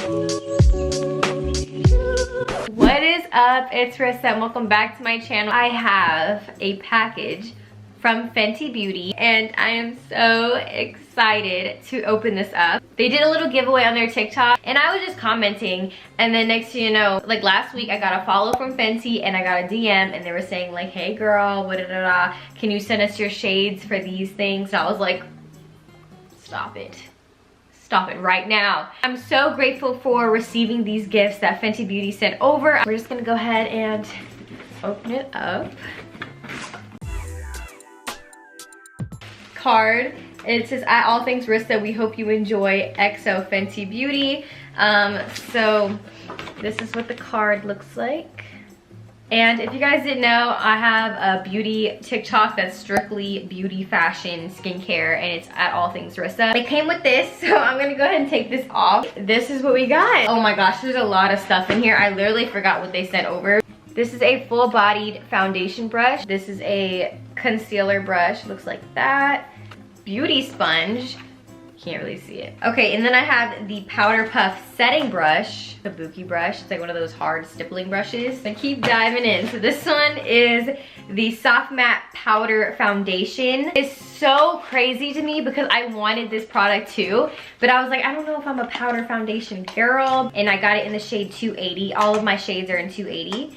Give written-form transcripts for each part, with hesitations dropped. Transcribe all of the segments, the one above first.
What is up? It's Rissa and welcome back to my channel. I have a package from Fenty Beauty and I am so excited to open this up. They did a little giveaway on their TikTok and I was just commenting, and then next thing you know, like last week I got a follow from Fenty and I got a DM and they were saying like, hey girl, can you send us your shades for these things? And I was like, stop it. Stop it right now. I'm so grateful for receiving these gifts that Fenty Beauty sent over. We're just gonna go ahead and open it up. Card. It says, at all things Rissa, we hope you enjoy XO Fenty Beauty. So this is what the card looks like. And if you guys didn't know, I have a beauty TikTok that's strictly beauty, fashion, skincare, and it's at all things Rissa. It came with this, so I'm gonna go ahead and take this off. This is what we got. Oh my gosh, there's a lot of stuff in here. I literally forgot what they sent over. This is a full-bodied foundation brush. This is a concealer brush, looks like that. Beauty sponge. Can't really see it. Okay, and then I have the Powder Puff setting brush, the Kabuki brush. It's like one of those hard stippling brushes. I keep diving in. So this one is the Soft Matte Powder Foundation. It's so crazy to me because I wanted this product too, but I was like, I don't know if I'm a powder foundation girl, and I got it in the shade 280. All of my shades are in 280.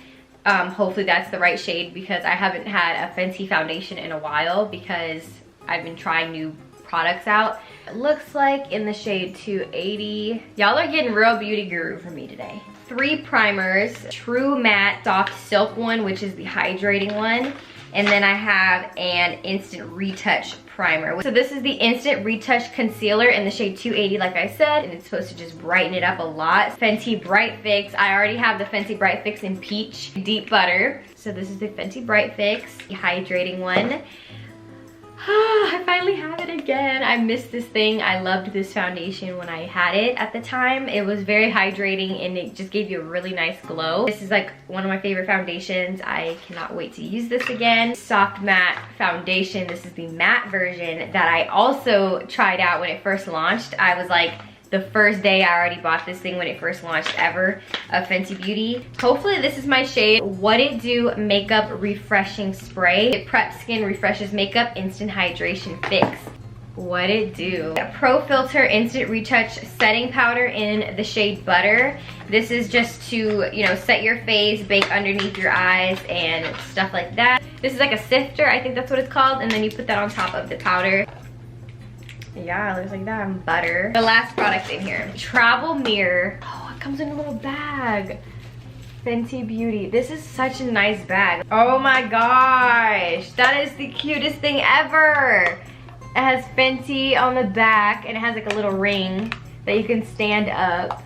Hopefully that's the right shade because I haven't had a Fenty foundation in a while because I've been trying new products out. It looks like in the shade 280. Y'all are getting real beauty guru from me today. 3 primers, True Matte Soft Silk one, which is the hydrating one. And then I have an Instant Retouch primer. So this is the Instant Retouch Concealer in the shade 280, like I said, and it's supposed to just brighten it up a lot. Fenty Bright Fix. I already have the Fenty Bright Fix in Peach Deep Butter. So this is the Fenty Bright Fix, the hydrating one. I finally have it again. I missed this thing. I loved this foundation when I had it at the time. It was very hydrating and it just gave you a really nice glow. This is like one of my favorite foundations. I cannot wait to use this again. Soft Matte Foundation. This is the matte version that I also tried out when it first launched. I was like, the first day I already bought this thing when it first launched ever of Fenty Beauty. Hopefully this is my shade. What It Do Makeup Refreshing Spray. It preps skin, refreshes makeup, instant hydration fix. What It Do. Pro Filter Instant Retouch Setting Powder in the shade Butter. This is just to, you know, set your face, bake underneath your eyes and stuff like that. This is like a sifter, I think that's what it's called, and then you put that on top of the powder. Yeah, it looks like that, and butter. The last product in here, Travel Mirror. Oh, it comes in a little bag. Fenty Beauty. This is such a nice bag. Oh my gosh, that is the cutest thing ever. It has Fenty on the back and it has like a little ring that you can stand up.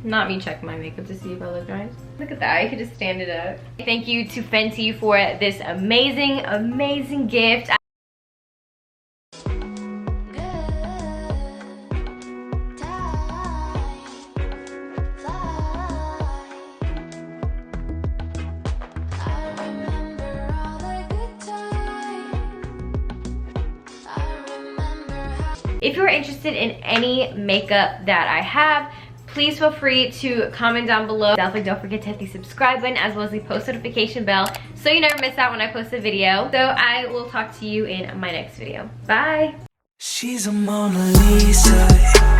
Not me checking my makeup to see if I look nice. Look at that, I could just stand it up. Thank you to Fenty for this amazing, amazing gift. If you're interested in any makeup that I have, please feel free to comment down below. Definitely don't forget to hit the subscribe button as well as the post notification bell so you never miss out when I post a video. So I will talk to you in my next video. Bye. She's a Mona Lisa.